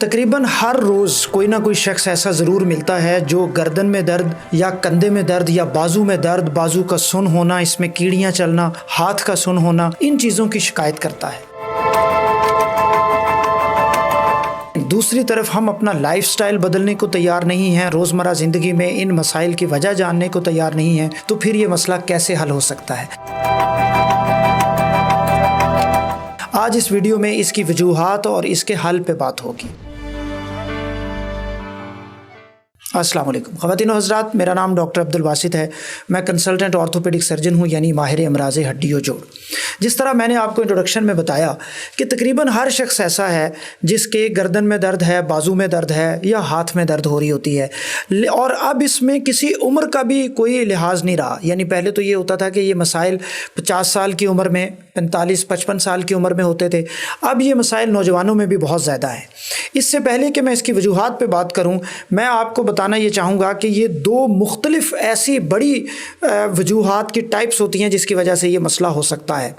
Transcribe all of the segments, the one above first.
तकरीबन हर रोज़ कोई ना कोई शख्स ऐसा ज़रूर मिलता है जो गर्दन में दर्द या कंधे में दर्द या बाजू में दर्द, बाजू का सुन होना, इसमें कीड़ियाँ चलना, हाथ का सुन होना, इन चीज़ों की शिकायत करता है। दूसरी तरफ हम अपना लाइफस्टाइल बदलने को तैयार नहीं हैं, रोज़मर्रा ज़िंदगी में इन मसाइल की वजह जानने को तैयार नहीं हैं, तो फिर ये मसला कैसे हल हो सकता है। आज इस वीडियो में इसकी वजूहात और इसके हल पे बात होगी। अस्सलाम वालेकुम ख़वातीन व हज़रात, मेरा नाम डॉक्टर अब्दुल वासित है। मैं कंसल्टेंट ऑर्थोपेडिक सर्जन हूँ, यानी माहिर अमराज़ हड्डी जोड़। जिस तरह मैंने आपको इंट्रोडक्शन में बताया कि तकरीबन हर शख्स ऐसा है जिसके गर्दन में दर्द है, बाजू में दर्द है या हाथ में दर्द हो रही होती है, और अब इसमें किसी उम्र का भी कोई लिहाज नहीं रहा। यानी पहले तो ये होता था कि ये मसाइल 50 साल की उम्र में, 45-55 साल की उम्र में होते थे। अब ये मसाइल नौजवानों में भी बहुत ज़्यादा है। इससे पहले कि मैं इसकी वजूहात पे बात करूं, मैं आपको बताना ये चाहूँगा कि ये दो मुख्तलिफ ऐसी बड़ी वजूहात की टाइप्स होती हैं जिसकी वजह से ये मसला हो सकता है।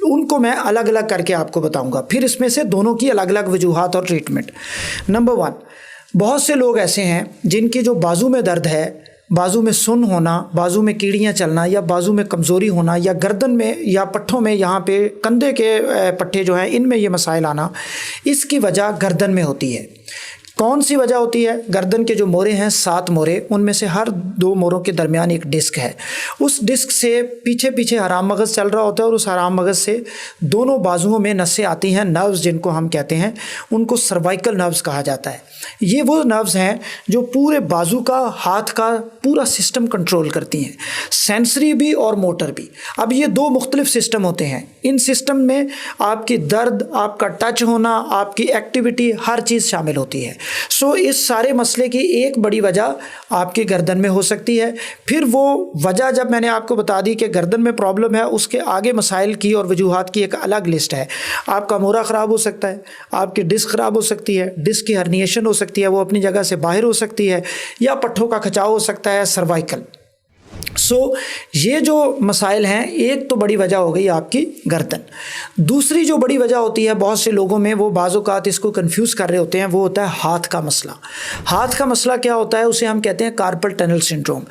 उनको मैं अलग अलग करके आपको बताऊंगा, फिर इसमें से दोनों की अलग अलग वजूहात और ट्रीटमेंट। नंबर 1, बहुत से लोग ऐसे हैं जिनकी जो बाजू में दर्द है, बाजू में सुन होना, बाजू में कीड़ियाँ चलना या बाजू में कमज़ोरी होना या गर्दन में या पट्ठों में, यहाँ पे कंधे के पट्टे जो हैं इनमें ये मसाइल आना, इसकी वजह गर्दन में होती है। कौन सी वजह होती है? गर्दन के जो मोरे हैं 7 मोरे, उनमें से हर 2 मोरों के दरमियान एक डिस्क है। उस डिस्क से पीछे पीछे हराम मगज़ चल रहा होता है और उस हराम मगज़ से दोनों बाजुओं में नसें आती हैं, नर्व्स जिनको हम कहते हैं, उनको सर्वाइकल नर्व्स कहा जाता है। ये वो नर्व्स हैं जो पूरे बाजू का, हाथ का पूरा सिस्टम कंट्रोल करती हैं, सेंसरी भी और मोटर भी। अब ये 2 मुख्तलिफ सिस्टम होते हैं। इन सिस्टम में आपकी दर्द, आपका टच होना, आपकी एक्टिविटी, हर चीज़ शामिल होती है। सो इस सारे मसले की एक बड़ी वजह आपकी गर्दन में हो सकती है। फिर वो वजह जब मैंने आपको बता दी कि गर्दन में प्रॉब्लम है, उसके आगे मसाइल की और वजूहात की एक अलग लिस्ट है। आपका मोरा ख़राब हो सकता है, आपकी डिस्क ख़राब हो सकती है, डिस्क की हर्निएशन हो सकती है, वो अपनी जगह से बाहर हो सकती है, या पट्ठों का खिंचाव हो सकता है, सर्वाइकल। ये जो मसाइल हैं, एक तो बड़ी वजह हो गई आपकी गर्दन। दूसरी जो बड़ी वजह होती है बहुत से लोगों में, वो बाज़ औक़ात इसको कंफ्यूज कर रहे होते हैं, वो होता है हाथ का मसला। हाथ का मसला क्या होता है? उसे हम कहते हैं कार्पल टनल सिंड्रोम।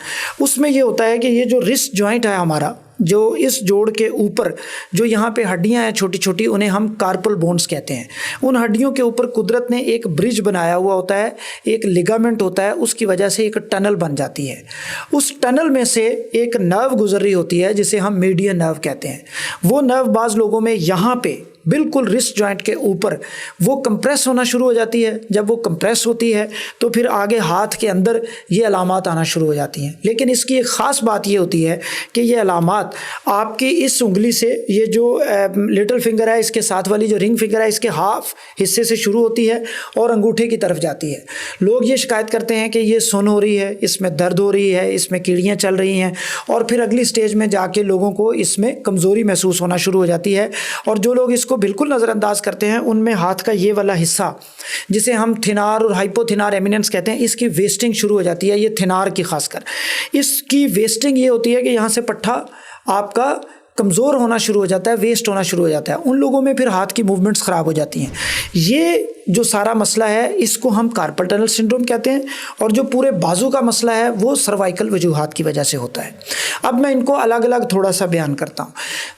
उसमें ये होता है कि ये जो रिस्ट जॉइंट है हमारा, जो इस जोड़ के ऊपर जो यहाँ पे हड्डियाँ हैं छोटी छोटी, उन्हें हम कार्पल बोन्स कहते हैं। उन हड्डियों के ऊपर कुदरत ने एक ब्रिज बनाया हुआ होता है, एक लिगामेंट होता है, उसकी वजह से एक टनल बन जाती है। उस टनल में से एक नर्व गुजर रही होती है जिसे हम मीडियन नर्व कहते हैं। वो नर्व बाज़ लोगों में यहाँ पे बिल्कुल रिस्ट जॉइंट के ऊपर वो कंप्रेस होना शुरू हो जाती है। जब वो कंप्रेस होती है तो फिर आगे हाथ के अंदर ये अलामात आना शुरू हो जाती हैं। लेकिन इसकी एक ख़ास बात ये होती है कि ये अलामात आपकी इस उंगली से, ये जो लिटिल फिंगर है, इसके साथ वाली जो रिंग फिंगर है, इसके हाफ हिस्से से शुरू होती है और अंगूठे की तरफ जाती है। लोग ये शिकायत करते हैं कि ये सुन हो रही है, इसमें दर्द हो रही है, इसमें कीड़ियाँ चल रही हैं, और फिर अगली स्टेज में जाके लोगों को इसमें कमज़ोरी महसूस होना शुरू हो जाती है। और जो लोग इसको बिल्कुल नज़रअंदाज करते हैं, उनमें हाथ का ये वाला हिस्सा जिसे हम थिनार और हाइपोथिनार एमिनेंस कहते हैं, इसकी वेस्टिंग शुरू हो जाती है। ये थिनार की खासकर इसकी वेस्टिंग ये होती है कि यहाँ से पट्ठा आपका कमज़ोर होना शुरू हो जाता है, वेस्ट होना शुरू हो जाता है। उन लोगों में फिर हाथ की मूवमेंट्स ख़राब हो जाती हैं। ये जो सारा मसला है इसको हम कार्पल टनल सिंड्रोम कहते हैं, और जो पूरे बाजू का मसला है वो सर्वाइकल वजूहात की वजह से होता है। अब मैं इनको अलग अलग थोड़ा सा बयान करता हूँ।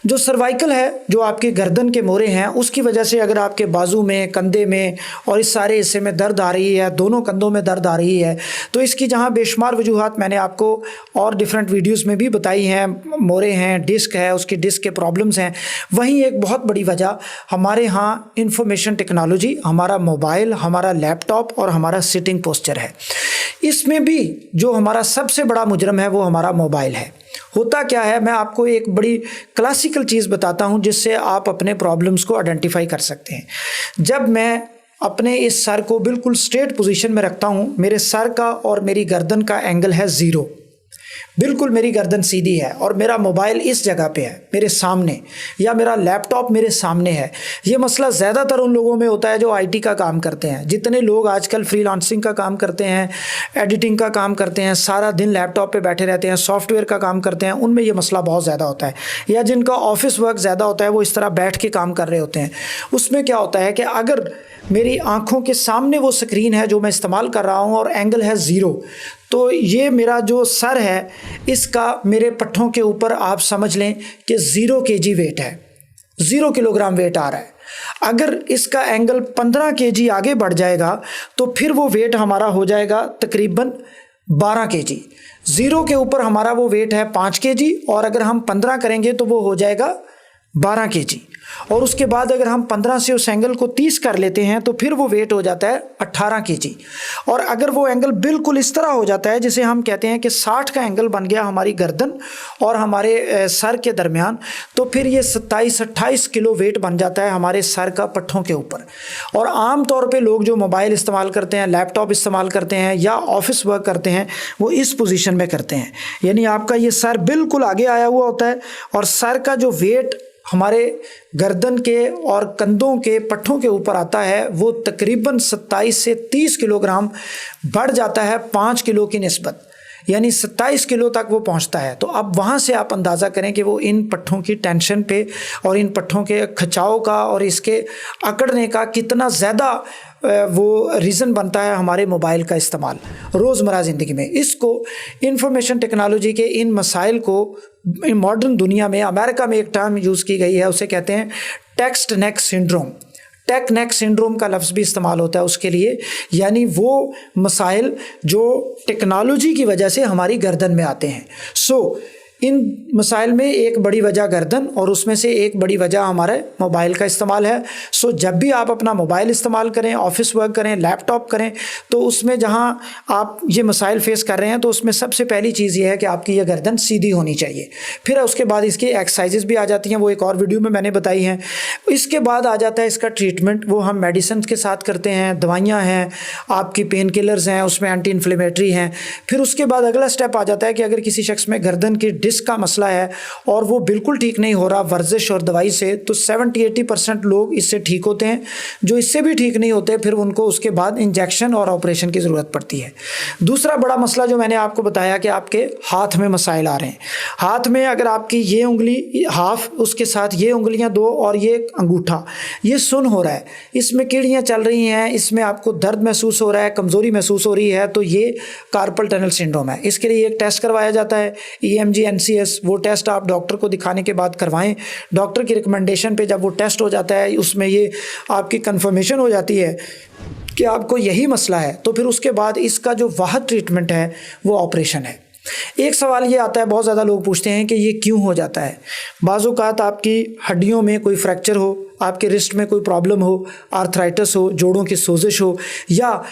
जो सर्वाइकल है, जो आपके गर्दन के मोरे हैं, उसकी वजह से अगर आपके बाजू में, कंधे में और इस सारे हिस्से में दर्द आ रही है, दोनों कंधों में दर्द आ रही है, तो इसकी जहाँ बेशुमार वजूहात मैंने आपको और डिफरेंट वीडियोज़ में भी बताई हैं, मोरे हैं, डिस्क है, उसकी डिस्क के प्रॉब्लम्स हैं, वहीं एक बहुत बड़ी वजह हमारे यहाँ इंफॉर्मेशन टेक्नोलॉजी, हमारा मोबाइल, हमारा लैपटॉप और हमारा सिटिंग पोस्चर है। इसमें भी जो हमारा सबसे बड़ा मुजरम है वो हमारा मोबाइल है। होता क्या है, मैं आपको एक बड़ी क्लासिकल चीज़ बताता हूँ जिससे आप अपने प्रॉब्लम्स को आइडेंटिफाई कर सकते हैं। जब मैं अपने इस सर को बिल्कुल स्ट्रेट पोजीशन में रखता हूँ, मेरे सर का और मेरी गर्दन का एंगल है 0। बिल्कुल मेरी गर्दन सीधी है और मेरा मोबाइल इस जगह पे है मेरे सामने, या मेरा लैपटॉप मेरे सामने है। ये मसला ज़्यादातर उन लोगों में होता है जो आईटी का काम करते हैं। जितने लोग आजकल फ्रीलांसिंग का काम करते हैं, एडिटिंग का काम करते हैं, सारा दिन लैपटॉप पे बैठे रहते हैं, सॉफ्टवेयर का काम करते हैं, उनमें ये मसला बहुत ज़्यादा होता है। या जिनका ऑफिस वर्क ज़्यादा होता है, वो इस तरह बैठ के काम कर रहे होते हैं। उसमें क्या होता है कि अगर मेरी आँखों के सामने वो स्क्रीन है जो मैं इस्तेमाल कर रहा हूँ और एंगल है ज़ीरो, तो ये मेरा जो सर है इसका मेरे पट्ठों के ऊपर आप समझ लें कि 0 kg वेट है, 0 किलोग्राम वेट आ रहा है। अगर इसका एंगल 15 kg आगे बढ़ जाएगा तो फिर वो वेट हमारा हो जाएगा तकरीबन 12 kg। 0 के ऊपर हमारा वो वेट है 5 kg और अगर हम 15 करेंगे तो वो हो जाएगा 12 kg। और उसके बाद अगर हम 15 से उस एंगल को 30 कर लेते हैं तो फिर वो वेट हो जाता है 18 kg। और अगर वो एंगल बिल्कुल इस तरह हो जाता है जिसे हम कहते हैं कि 60 का एंगल बन गया हमारी गर्दन और हमारे सर के दरमियान, तो फिर ये 27-28 किलो वेट बन जाता है हमारे सर का पट्ठों के ऊपर। और आम तौर पे लोग जो मोबाइल इस्तेमाल करते हैं, लैपटॉप इस्तेमाल करते हैं या ऑफिस वर्क करते हैं, वो इस पोजीशन में करते हैं। यानी आपका ये सर बिल्कुल आगे आया हुआ होता है और सर का जो वेट हमारे गर्दन के और कंधों के पट्ठों के ऊपर आता है वो तकरीबन 27 से 30 किलोग्राम बढ़ जाता है 5 किलो की निस्बत, यानी 27 किलो तक वो पहुंचता है। तो अब वहाँ से आप अंदाज़ा करें कि वो इन पट्ठों की टेंशन पे और इन पट्ठों के खिंचाव का और इसके अकड़ने का कितना ज़्यादा वो रीज़न बनता है हमारे मोबाइल का इस्तेमाल रोज़मर्रा ज़िंदगी में। इसको इंफॉर्मेशन टेक्नोलॉजी के इन मसाइल को मॉडर्न दुनिया में, अमेरिका में एक टर्म यूज़ की गई है, उसे कहते हैं टेक्स्ट नेक सिंड्रोम। टेक नेक सिंड्रोम का लफ्ज़ भी इस्तेमाल होता है उसके लिए, यानी वो मसाइल जो टेक्नोलॉजी की वजह से हमारी गर्दन में आते हैं। इन मसाइल में एक बड़ी वजह गर्दन और उसमें से एक बड़ी वजह हमारे मोबाइल का इस्तेमाल है। जब भी आप अपना मोबाइल इस्तेमाल करें, ऑफिस वर्क करें, लैपटॉप करें, तो उसमें जहां आप ये मसाइल फेस कर रहे हैं तो उसमें सबसे पहली चीज़ ये है कि आपकी ये गर्दन सीधी होनी चाहिए। फिर उसके बाद इसकी एक्सरसाइजेस भी आ जाती हैं, वो एक और वीडियो में मैंने बताई हैं। इसके बाद आ जाता है इसका ट्रीटमेंट, वो हम मेडिसिन के साथ करते हैं, दवाइयाँ हैं, आपकी पेन किलर्स हैं, उसमें एंटी इन्फ्लेमेटरी हैं। फिर उसके बाद अगला स्टेप आ जाता है कि अगर किसी शख्स में गर्दन की डिस्क का मसला है और वो बिल्कुल ठीक नहीं हो रहा वर्जिश और दवाई से, तो 70-80% लोग इससे ठीक होते हैं। जो इससे भी ठीक नहीं होते फिर उनको उसके बाद इंजेक्शन और ऑपरेशन की ज़रूरत पड़ती है। दूसरा बड़ा मसला जो मैंने आपको बताया कि आपके हाथ में मसाइल आ रहे हैं। हाथ में अगर आपकी ये उंगली हाफ, उसके साथ ये उंगलियां 2 और ये अंगूठा, ये सुन हो रहा है, इसमें कीड़ियाँ चल रही हैं, इसमें आपको दर्द महसूस हो रहा है, कमज़ोरी महसूस हो रही है, तो ये कार्पल टनल सिंड्रोम है। इसके लिए एक टेस्ट करवाया जाता है, EMG NCS। वो टेस्ट आप डॉक्टर को दिखाने के बाद करवाएं। डॉक्टर की रिकमेंडेशन पे जब वो टेस्ट हो जाता है, उसमें ये आपकी कंफर्मेशन हो जाती है कि आपको यही मसला है, तो फिर उसके बाद इसका जो वाहद ट्रीटमेंट है वो ऑपरेशन है। एक सवाल ये आता है, बहुत ज़्यादा लोग पूछते हैं कि ये क्यों हो जाता है। बाज़ औक़ात आपकी हड्डियों में कोई फ्रैक्चर हो, आपके रिस्ट में कोई प्रॉब्लम हो, आर्थराइटिस हो, जोड़ों की सोजिश हो, या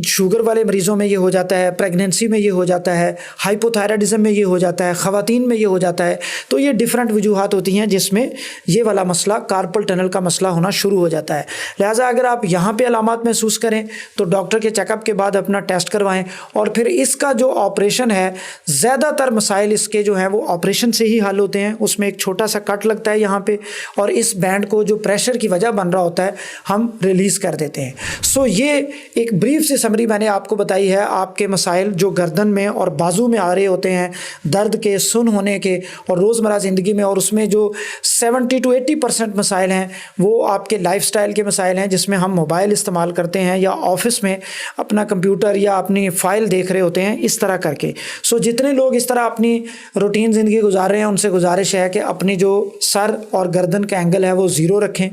शुगर वाले मरीज़ों में ये हो जाता है, प्रेगनेंसी में ये हो जाता है, हाइपोथायराइडिज्म में ये हो जाता है, ख़वातीन में ये हो जाता है। तो ये डिफरेंट वजूहात होती हैं जिसमें ये वाला मसला, कार्पल टनल का मसला होना शुरू हो जाता है। लिहाजा अगर आप यहाँ पे अलामात महसूस करें तो डॉक्टर के चेकअप के बाद अपना टेस्ट करवाएं और फिर इसका जो ऑपरेशन है, ज़्यादातर मसाइल इसके जो हैं वो ऑपरेशन से ही हल होते हैं। उसमें एक छोटा सा कट लगता है यहाँ पे और इस बैंड को जो प्रेशर की वजह बन रहा होता है हम रिलीज़ कर देते हैं। ये एक ब्रीफ सी समरी मैंने आपको बताई है। आपके मसाइल जो गर्दन में और बाजू में आ रहे होते हैं, दर्द के, सुन होने के और रोज़मर्रा ज़िंदगी में, और उसमें जो 70-80% मसाइल हैं वो आपके लाइफस्टाइल के मसाइल हैं, जिसमें हम मोबाइल इस्तेमाल करते हैं या ऑफिस में अपना कंप्यूटर या अपनी फ़ाइल देख रहे होते हैं, इस तरह करके। जितने लोग इस तरह अपनी रूटीन ज़िंदगी गुजार रहे हैं उनसे गुजारिश है कि अपनी जो सर और गर्दन का एंगल है वो 0 रखें।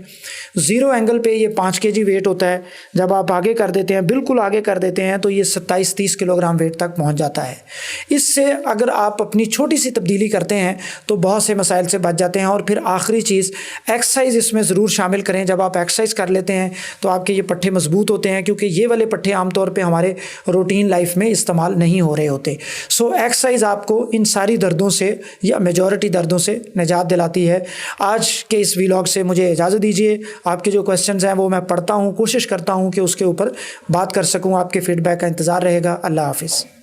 0 एंगल पे ये 5 kg वेट होता है। जब आप आगे कर देते हैं, बिल्कुल आगे कर देते हैं, तो ये 27-30 किलोग्राम वेट तक पहुंच जाता है। इससे अगर आप अपनी छोटी सी तब्दीली करते हैं तो बहुत से मसाइल से बच जाते हैं। और फिर आखिरी चीज़, एक्सरसाइज इसमें ज़रूर शामिल करें। जब आप एक्सरसाइज कर लेते हैं तो आपके ये पट्ठे मजबूत होते हैं, क्योंकि ये वाले पट्ठे आमतौर पर हमारे रूटीन लाइफ में इस्तेमाल नहीं हो रहे होते। एक्सरसाइज आपको इन सारी दर्दों से या मेजॉरिटी दर्दों से निजात दिलाती है। आज के इस व्लॉग से मुझे इजाज़त दीजिए। आपके जो क्वेश्चंस हैं वो मैं पढ़ता हूँ, कोशिश करता हूँ कि उसके ऊपर बात कर सकूँ। आपके फीडबैक का इंतज़ार रहेगा। अल्लाह हाफिज़।